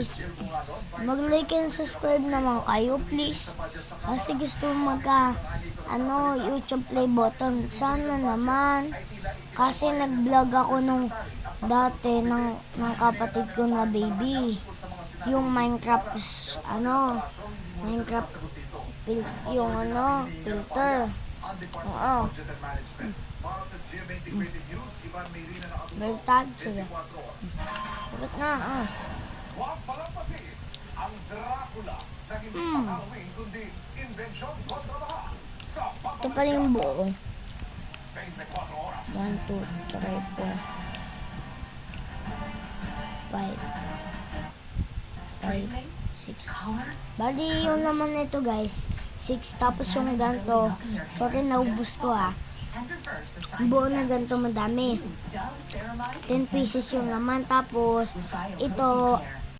guys, mag-like and subscribe naman kayo please. Kasi gusto YouTube play button. Sana naman. Kasi nag-vlog ako nung dati ng kapatid ko na baby. Yung Minecraft filter. Oo. Bertag, sige. Sagot na, Ito pala yung buo. 1, 2, 3, 4, 5, 6. Bali yung naman nito guys, 6 tapos yung ganito. Sorry, naubos ko buo na ganito madami. 10 pieces yung naman. Tapos ito